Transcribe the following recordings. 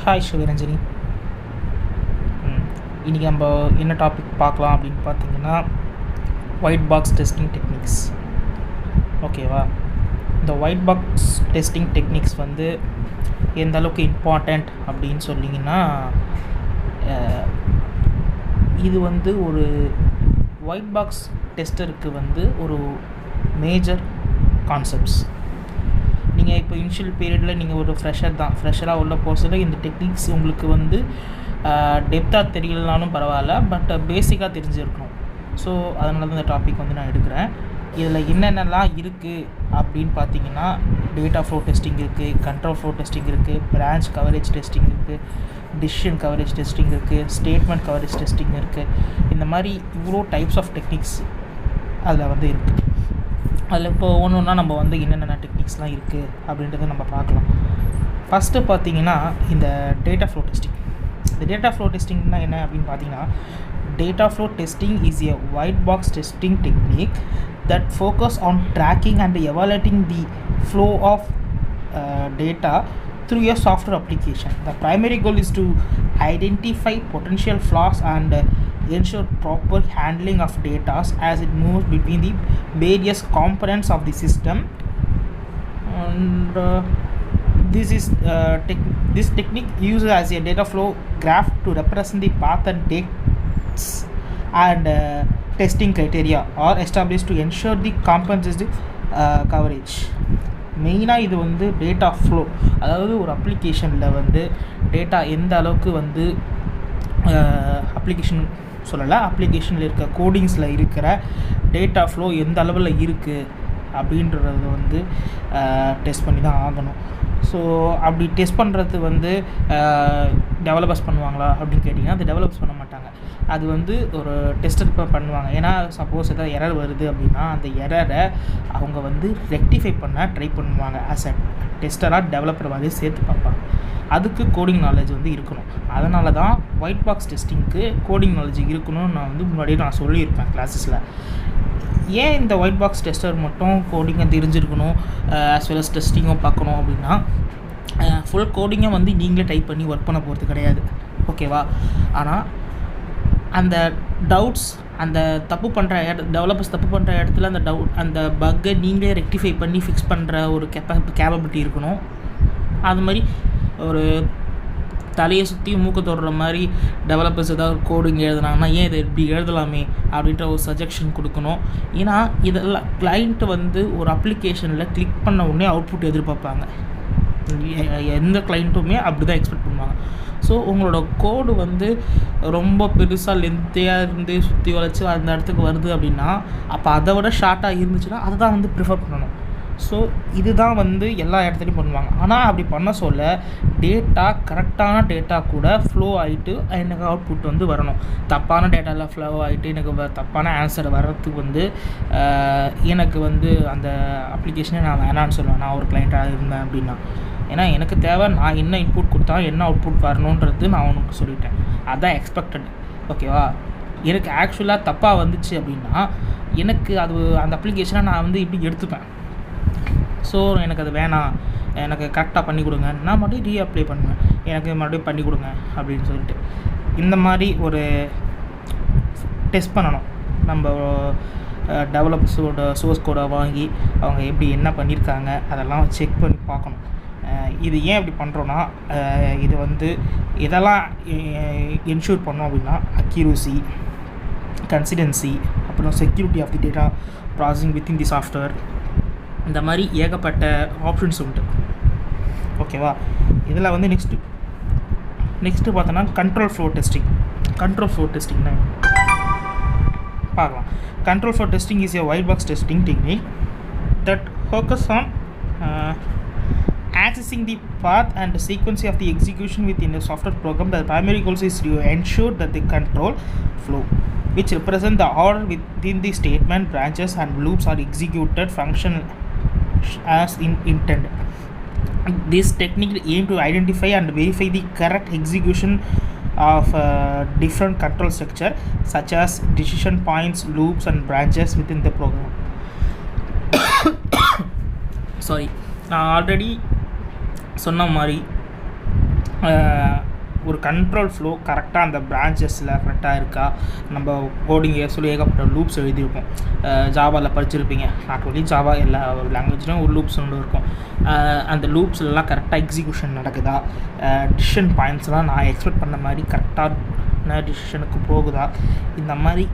Hi Sivaranjani. இன்றைக்கி நம்ம என்ன டாபிக் பார்க்கலாம் அப்படின்னு பார்த்தீங்கன்னா ஒயிட் பாக்ஸ் டெஸ்டிங் டெக்னிக்ஸ். ஓகேவா? இந்த ஒயிட் பாக்ஸ் டெஸ்டிங் டெக்னிக்ஸ் வந்து எந்த அளவுக்கு இம்பார்ட்டண்ட் அப்படின்னு சொன்னிங்கன்னா, இது வந்து ஒரு ஒயிட் பாக்ஸ் டெஸ்டருக்கு வந்து ஒரு மேஜர் கான்செப்ட்ஸ். நீங்கள் இப்போ இனிஷியல் பீரியடில் நீங்கள் ஒரு ஃப்ரெஷராக உள்ள போர்ஸில் இந்த டெக்னிக்ஸ் உங்களுக்கு வந்து டெப்த்தாக தெரியலனாலும் பரவாயில்ல, பட் பேசிக்காக தெரிஞ்சிருக்கணும். ஸோ அதனால தான் இந்த டாபிக் வந்து நான் எடுக்கிறேன். இதில் என்னென்னலாம் இருக்குது அப்படின்னு பார்த்தீங்கன்னா, டேட்டா ஃப்ளோ டெஸ்டிங் இருக்குது, கண்ட்ரோல் ஃப்ளோ டெஸ்டிங் இருக்குது, பிரான்ச் கவரேஜ் டெஸ்டிங் இருக்குது, டிசிஷன் கவரேஜ் டெஸ்டிங் இருக்குது, ஸ்டேட்மெண்ட் கவரேஜ் டெஸ்டிங் இருக்குது. இந்த மாதிரி இவ்வளோ டைப்ஸ் ஆஃப் டெக்னிக்ஸ் அதில் வந்து இருக்குது. அதில் இப்போ ஒன்று ஒன்றா நம்ம வந்து என்னென்ன டெக்னிக்ஸ்லாம் இருக்குது அப்படின்றத நம்ம பார்க்கலாம். ஃபஸ்ட்டு பார்த்தீங்கன்னா இந்த டேட்டா ஃப்ளோ டெஸ்டிங். இந்த டேட்டா ஃப்ளோ டெஸ்டிங்னா என்ன அப்படின்னு பார்த்தீங்கன்னா, data flow testing is a white box testing technique that focus on tracking and evaluating the flow of data through a software application. The primary goal is to identify potential flaws and ensure proper handling of data as it moves between the various components of the system. And this technique uses as a data flow graph to represent the path and dates and testing criteria are established to ensure the comprehensive coverage. மெயினாக இது வந்து data flow, அதாவது ஒரு அப்ளிகேஷனில் வந்து data எந்த அளவுக்கு வந்து அப்ளிகேஷனில் இருக்க கோடிங்ஸில் இருக்கிற டேட்டா ஃப்ளோ எந்த அளவில் இருக்குது அப்படின்றது வந்து டெஸ்ட் பண்ணி தான் ஆகணும். ஸோ அப்படி டெஸ்ட் பண்ணுறது வந்து டெவலப்பர்ஸ் பண்ணுவாங்களா அப்படின்னு கேட்டிங்கன்னா, அது டெவலப்ஸ் பண்ண மாட்டாங்க. அது வந்து ஒரு டெஸ்டர் பண்ணுவாங்க. ஏன்னா சப்போஸ் ஏதாவது எரர் வருது அப்படின்னா அந்த எரரை அவங்க வந்து ரெக்டிஃபை பண்ண ட்ரை பண்ணுவாங்க. ஆஸ் அ டெஸ்டராக டெவலப்பர் மாதிரி சேர்த்து பார்ப்பாங்க. அதுக்கு கோடிங் நாலேஜ் வந்து இருக்கணும். அதனால தான் ஒயிட் பாக்ஸ் டெஸ்டிங்க்கு கோடிங் நாலேஜ் இருக்கணும்னு நான் வந்து முன்னாடியே நான் சொல்லியிருப்பேன் கிளாஸஸில். ஏன் இந்த ஒயிட் பாக்ஸ் டெஸ்டர் மட்டும் கோடிங்கை தெரிஞ்சிருக்கணும், ஆஸ் வெல் அஸ் டெஸ்டிங்கும் பார்க்கணும் அப்படின்னா, ஃபுல் கோடிங்கை வந்து நீங்களே டைப் பண்ணி ஒர்க் பண்ண போகிறது கிடையாது. ஓகேவா? ஆனால் அந்த டவுட்ஸ், அந்த டெவலப்பர்ஸ் தப்பு பண்ணுற இடத்துல அந்த பக்கை நீங்களே ரெக்டிஃபை பண்ணி ஃபிக்ஸ் பண்ணுற ஒரு கேப்பபிலிட்டி இருக்கணும். அது மாதிரி ஒரு தலையை சுற்றி மூக்க தொடுற மாதிரி டெவலப்பர்ஸ் ஏதாவது கோடிங் எழுதுனாங்கன்னா, ஏன் இதை இப்படி எழுதலாமே அப்படின்ற ஒரு சஜெக்ஷன் கொடுக்கணும். ஏன்னா இதெல்லாம் கிளைண்ட்டு வந்து ஒரு அப்ளிகேஷனில் கிளிக் பண்ண உடனே அவுட்புட் எதிர்பார்ப்பாங்க. எந்த கிளைண்ட்டுமே அப்படி தான் எக்ஸ்பெக்ட் பண்ணுவாங்க. ஸோ உங்களோட கோடு வந்து ரொம்ப பெருசாக லென்த்தியாக இருந்து சுற்றி வளைச்சி அந்த இடத்துக்கு வருது அப்படின்னா, அப்போ அதை விட ஷார்ட்டாக இருந்துச்சுன்னா அதை தான் வந்து ப்ரிஃபர் பண்ணணும். ஸோ இதுதான் வந்து எல்லா இடத்துலையும் பண்ணுவாங்க. ஆனால் அப்படி பண்ண சொல்ல கரெக்டான டேட்டா கூட ஃப்ளோ ஆகிட்டு எனக்கு அவுட்புட் வந்து வரணும். தப்பான டேட்டாவில் ஃப்ளோ ஆகிட்டு எனக்கு தப்பான ஆன்சர் வர்றதுக்கு வந்து எனக்கு வந்து அந்த அப்ளிகேஷனே நான் வேணான்னு சொல்லுவேன், நான் ஒரு கிளைண்ட்டாக இருந்தேன் அப்படின்னா. ஏன்னா எனக்கு தேவை நான் என்ன இன்புட் கொடுத்தா என்ன அவுட்புட் வரணுன்றது நான் உனக்கு சொல்லிட்டேன். அதுதான் எக்ஸ்பெக்டட். ஓகேவா? எனக்கு ஆக்சுவலாக தப்பாக வந்துச்சு அப்படின்னா எனக்கு அது அந்த அப்ளிகேஷனை நான் வந்து இப்படி எடுத்துப்பேன். ஸோ எனக்கு அது வேணாம், எனக்கு கரெக்டாக பண்ணி கொடுங்க, நான் மறுபடியும் ரீஅப்ளை பண்ணுவேன், எனக்கு மறுபடியும் பண்ணி கொடுங்க அப்படின்னு சொல்லிட்டு இந்த மாதிரி ஒரு டெஸ்ட் பண்ணணும். நம்ம டெவலப்பர்ஸோட சோர்ஸ் கோடை வாங்கி அவங்க எப்படி என்ன பண்ணியிருக்காங்க அதெல்லாம் செக் பண்ணி பார்க்கணும். இது ஏன் இப்படி பண்ணுறோன்னா, இது வந்து இதெல்லாம் என்ஷூர் பண்ணோம் அப்படின்னா அக்யூரசி, கன்சிடென்சி, அப்புறம் security of the data processing within the software, இந்த மாதிரி ஏகப்பட்ட ஆப்ஷன்ஸ் உண்டு. ஓகேவா? இதில் வந்து நெக்ஸ்ட்டு பார்த்தோன்னா கண்ட்ரோல் ஃப்ளோ டெஸ்டிங்னா பார்க்கலாம். Control flow testing is a white box testing technique that focus on accessing the path and the sequence of the execution within the software program. The primary goal is to ensure that the control flow, which represent the order within the statement, branches and loops, are executed function as intended. This technique aim to identify and verify the correct execution of different control structure such as decision points, loops and branches within the program. Sorry, நான் already சொன்ன மாதிரி ஒரு control flow கரெக்டாக அந்த பிரான்ச்சஸில் கரெக்டாக இருக்கா. நம்ம coding சொல்லி ஏகப்பட்ட லூப்ஸ் எழுதியிருப்போம். ஜாவாவில் படிச்சிருப்பீங்க. நாட் ஒன்லி ஜாவா, எல்லா லாங்குவேஜ்லையும் ஒரு லூப்ஸ் ஒன்று இருக்கும். அந்த லூப்ஸ்லாம் கரெக்டாக எக்ஸிக்யூஷன் நடக்குதா, டிசிஷன் பாயிண்ட்ஸ்லாம் நான் எக்ஸ்பெக்ட் பண்ண மாதிரி கரெக்டான டிசிஷனுக்கு போகுதா, இந்த மாதிரி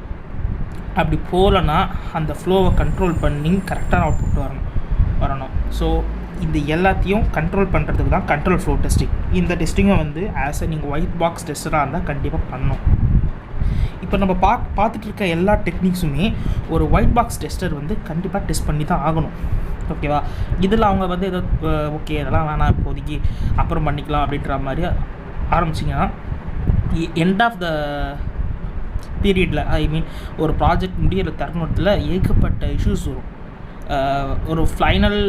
அப்படி போகலன்னா அந்த ஃப்ளோவை கண்ட்ரோல் பண்ணி கரெக்டான அவுட்புட் வரணும். ஸோ இது எல்லாத்தையும் கண்ட்ரோல் பண்ணுறதுக்கு தான் கண்ட்ரோல் ஃப்ளோ டெஸ்டிங். இந்த டெஸ்டிங்கை வந்து நீங்கள் ஒயிட் பாக்ஸ் டெஸ்டராக இருந்தால் கண்டிப்பாக பண்ணணும். இப்போ நம்ம பார்த்துட்டு இருக்க எல்லா டெக்னிக்ஸுமே ஒரு ஒயிட் பாக்ஸ் டெஸ்டர் வந்து கண்டிப்பாக டெஸ்ட் பண்ணி தான் ஆகணும். ஓகேவா? இதில் அவங்க வந்து ஏதோ ஓகே இதெல்லாம் வேணாம் இப்போதைக்கு அப்புறம் பண்ணிக்கலாம் அப்படின்ற மாதிரி ஆரம்பிச்சிங்கன்னா எண்ட் ஆஃப் த பீரியடில், ஐ மீன் ஒரு ப்ராஜெக்ட் முடிகிற தருணத்தில் ஏகப்பட்ட இஷ்யூஸ் வரும். ஒரு ஃபைனல்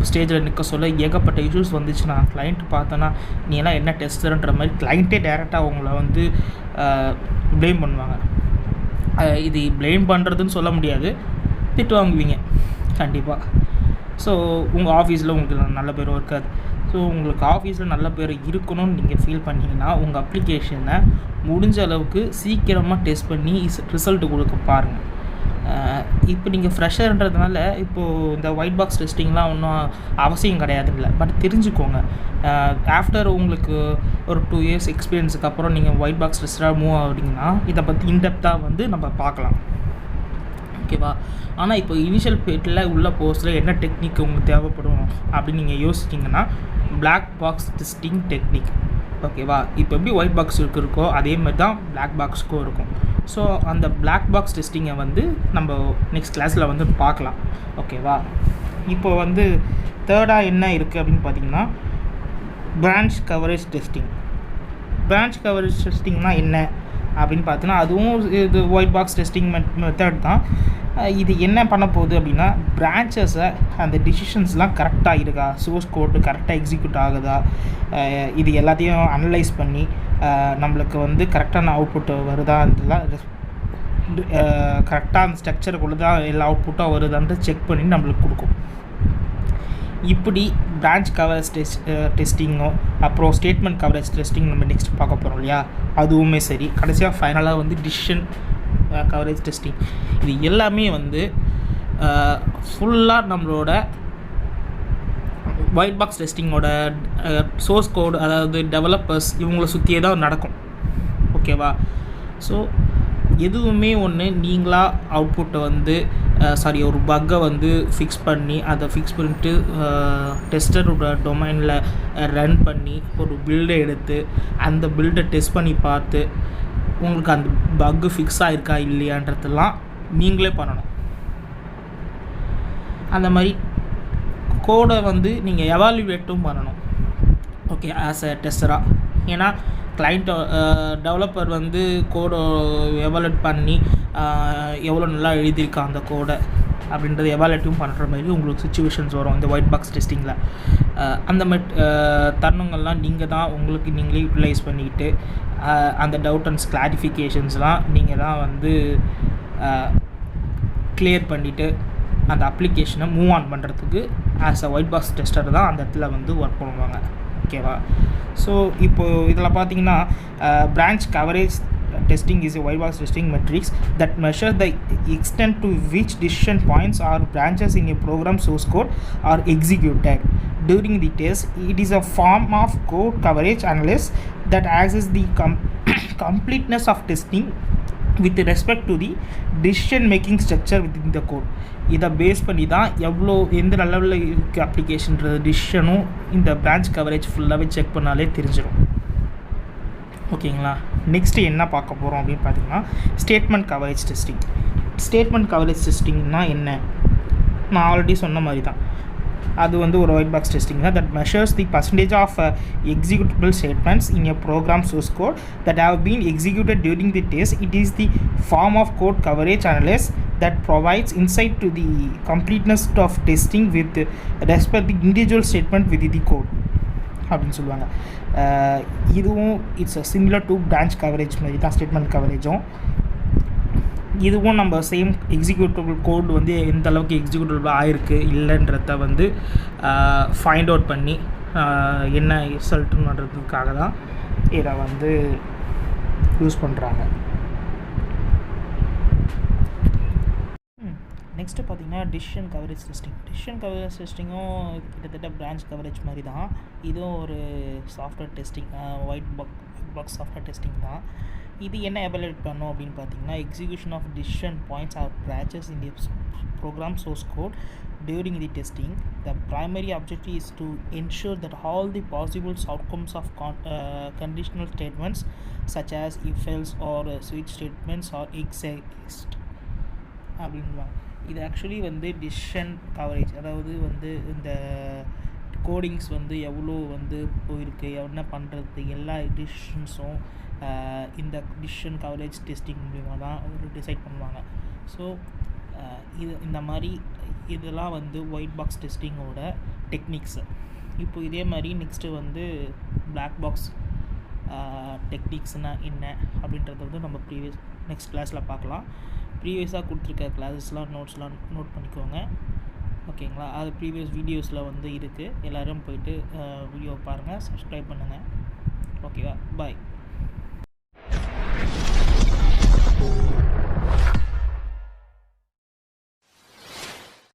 ஸ்டேஜில் நிற்க சொல்ல ஏகப்பட்ட இஷ்யூஸ் வந்துச்சுன்னா கிளைண்ட் பார்த்தோன்னா நீ எல்லாம் என்ன டெஸ்டர்ன்ற மாதிரி கிளைண்ட்டே டேரெக்டாக அவங்கள வந்து ப்ளேம் பண்ணுவாங்க. இது ப்ளேம் பண்ணுறதுன்னு சொல்ல முடியாது, திட்டு வாங்குவீங்க கண்டிப்பாக. ஸோ உங்கள் ஆஃபீஸில் உங்களுக்கு நல்ல பேரும் இருக்காது. ஸோ உங்களுக்கு ஆஃபீஸில் நல்ல பேர் இருக்கணும்னு நீங்கள் ஃபீல் பண்ணிங்கன்னா உங்கள் அப்ளிகேஷனை முடிஞ்ச அளவுக்கு சீக்கிரமாக டெஸ்ட் பண்ணி ரிசல்ட்டு கொடுக்க பாருங்கள். இப்போ நீங்கள் ஃப்ரெஷர்ன்றதுனால இப்போது இந்த ஒயிட் பாக்ஸ் டெஸ்டிங்லாம் ஒன்றும் அவசியம் கிடையாதுல்ல. பட் தெரிஞ்சுக்கோங்க, ஆஃப்டர் உங்களுக்கு ஒரு 2 இயர்ஸ் எக்ஸ்பீரியன்ஸுக்கு அப்புறம் நீங்கள் ஒயிட் பாக்ஸ் டெஸ்டராக மூவ் ஆகிட்டிங்கன்னா இதை பற்றி இன்டெப்த்தாக வந்து நம்ம பார்க்கலாம். ஓகேவா? ஆனால் இப்போ இனிஷியல் பேட்டில் உள்ள போஸ்ட்டில் என்ன டெக்னிக் உங்களுக்கு தேவைப்படும் அப்படின்னு நீங்கள் யோசிச்சிங்கன்னா பிளாக் பாக்ஸ் டெஸ்டிங் டெக்னிக். ஓகேவா? இப்போ எப்படி ஒயிட் பாக்ஸ் இருக்கோ அதே மாதிரி தான் பிளாக் பாக்ஸுக்கும் இருக்கும். ஸோ அந்த பிளாக் பாக்ஸ் டெஸ்டிங்கை வந்து நம்ம நெக்ஸ்ட் கிளாஸில் வந்து பார்க்கலாம். ஓகேவா? இப்போ வந்து தேர்டாக என்ன இருக்குது அப்படின்னு பார்த்தீங்கன்னா branch coverage testing. Branch coverage டெஸ்டிங்னால் என்ன அப்படின்னு பார்த்தீங்கன்னா அதுவும் இது ஒயிட் பாக்ஸ் டெஸ்டிங் மெத்தட் தான். இது என்ன பண்ண போகுது அப்படின்னா பிரான்ச்சஸை அந்த டிசிஷன்ஸ்லாம் கரெக்டாக இருக்கா, சோர்ஸ் கோடு கரெக்டாக எக்ஸிக்யூட் ஆகுதா, இது எல்லாத்தையும் அனலைஸ் பண்ணி நம்மளுக்கு வந்து கரெக்டான அவுட்புட் வருதான்றலாம் கரெக்டாக அந்த ஸ்ட்ரக்சருக்குள்ளே தான் எல்லா அவுட்புட்டாக வருதான்ட்டு செக் பண்ணி நம்மளுக்கு கொடுக்கும். இப்படி பிரான்ச் கவரேஜ் டெஸ்டிங்கோ அப்புறம் ஸ்டேட்மெண்ட் கவரேஜ் டெஸ்டிங் நம்ம நெக்ஸ்ட் பார்க்க போகிறோம் இல்லையா, அதுவுமே சரி. கடைசியாக ஃபைனலாக வந்து டிசிஷன் கவரேஜ் டெஸ்டிங். இது எல்லாமே வந்து ஃபுல்லாக நம்மளோட ஒயிட் பாக்ஸ் டெஸ்டிங்கோட சோர்ஸ் கோடு, அதாவது டெவலப்பர்ஸ் இவங்களை சுற்றியே தான் நடக்கும். ஓகேவா? ஸோ எதுவுமே ஒன்று நீங்களாக அவுட்புட்டை வந்து ஒரு பக்கை வந்து ஃபிக்ஸ் பண்ணி அதை ஃபிக்ஸ் பண்ணிட்டு டெஸ்டரோட டொமைனில் ரன் பண்ணி ஒரு பில்டை எடுத்து அந்த பில்டை டெஸ்ட் பண்ணி பார்த்து உங்களுக்கு அந்த பக்கு ஃபிக்ஸ் ஆகிருக்கா இல்லையான்றதெல்லாம் நீங்களே பண்ணணும். அந்த மாதிரி கோடை வந்து நீங்கள் எவாலுவேட்டும் பண்ணணும். ஓகே, ஆஸ் எ டெஸ்டராக. ஏன்னா கிளைண்ட் டெவலப்பர் வந்து கோடை எவாலுவேட் பண்ணி எவ்வளோ நல்லா எழுதியிருக்கா அந்த கோடை அப்படின்றது எவாலுவேட்டும் பண்ணுற மாதிரி உங்களுக்கு சுச்சுவேஷன்ஸ் வரும் இந்த ஒயிட் பாக்ஸ் டெஸ்டிங்கில். அந்த தருணங்கள்லாம் நீங்கள் தான் உங்களுக்கு நீங்களே யூட்டிலைஸ் பண்ணிக்கிட்டு அந்த டவுட் அண்ட் கிளாரிஃபிகேஷன்ஸ்லாம் நீங்கள் தான் வந்து கிளியர் பண்ணிவிட்டு அந்த அப்ளிகேஷனை மூவ் ஆன் பண்ணுறதுக்கு as a white box tester தான் அந்த இடத்துல வந்து ஒர்க் பண்ணுவாங்க. ஓகேவா? ஸோ இப்போது இதில் பார்த்தீங்கன்னா branch coverage testing is a white box testing matrix that measures the extent to which decision points or branches in a program source code are executed during the test. It is a form of code coverage analysis that assesses the completeness of testing with respect to the decision making structure within the code. இதை base பண்ணி தான் எந்த லெவலில் இருக்குது அப்ளிகேஷன்றது டிசிஷனும் இந்த branch coverage ஃபுல்லாகவே check பண்ணாலே தெரிஞ்சிடும். ஓகேங்களா? நெக்ஸ்ட்டு என்ன பார்க்க போகிறோம் அப்படின்னு பார்த்தீங்கன்னா statement coverage testing. Statement coverage டெஸ்டிங்னால் என்ன? நான் ஆல்ரெடி சொன்ன மாதிரி தான், அது வந்து ஒரு ஒயிட் பாக்ஸ் டெஸ்டிங் தான். That measures the percentage of executable statements in a program source code that have been executed during the test. It is the form of code coverage analysis that provides insight to the completeness of testing with respect to the individual statement within the code அப்படின்னு சொல்லுவாங்க. இதுவும் it's similar to branch coverage மாதிரி தான் statement கவரேஜும். இதுவும் நம்ம same executable code வந்து எந்த அளவுக்கு எக்ஸிக்யூட்டபிள் ஆகிருக்கு இல்லைன்றத வந்து ஃபைண்ட் அவுட் பண்ணி என்ன ரிசல்ட்டுன்றதுக்காக தான் இதை வந்து யூஸ் பண்ணுறாங்க. நெக்ஸ்ட்டு பார்த்திங்கன்னா decision coverage testing. Decision coverage டெஸ்டிங்கும் கிட்டத்தட்ட பிரான்ச் கவரேஜ் மாதிரி தான். இதுவும் ஒரு software testing, white box software testing தான். இது என்ன எவாலுவேட் பண்ணோம் அப்படின்னு பார்த்தீங்கன்னா, execution of decision points are branches in the program source code during the testing. The primary objective is to ensure that all the possible outcomes of conditional statements such as if else or switch statements are exist அப்படின்வாங்க. இது actually வந்து decision coverage, அதாவது வந்து இந்த codings வந்து எவ்வளோ வந்து போயிருக்கு, என்ன பண்ணுறது, எல்லா டிசிஷன்ஸும் இந்த டிசிஷன் கவரேஜ் டெஸ்டிங் மூலிமா தான் ஒரு டிசைட் பண்ணுவாங்க. ஸோ இது இந்த மாதிரி இதெல்லாம் வந்து ஒயிட் பாக்ஸ் டெஸ்டிங்கோட டெக்னிக்ஸு. இப்போ இதே மாதிரி நெக்ஸ்ட்டு வந்து பிளாக் பாக்ஸ் டெக்னிக்ஸ்னால் என்ன அப்படின்றத வந்து நம்ம நெக்ஸ்ட் கிளாஸில் பார்க்கலாம். ப்ரீவியஸாக கொடுத்துருக்க கிளாஸஸ்லாம் நோட்ஸ்லாம் நோட் பண்ணிக்கோங்க, ஓகேங்களா? அது ப்ரீவியஸ் வீடியோஸில் வந்து இருக்குது. எல்லோரும் போய்ட்டு வீடியோ பாருங்கள், சப்ஸ்கிரைப் பண்ணுங்கள், ஓகேவா? பாய்.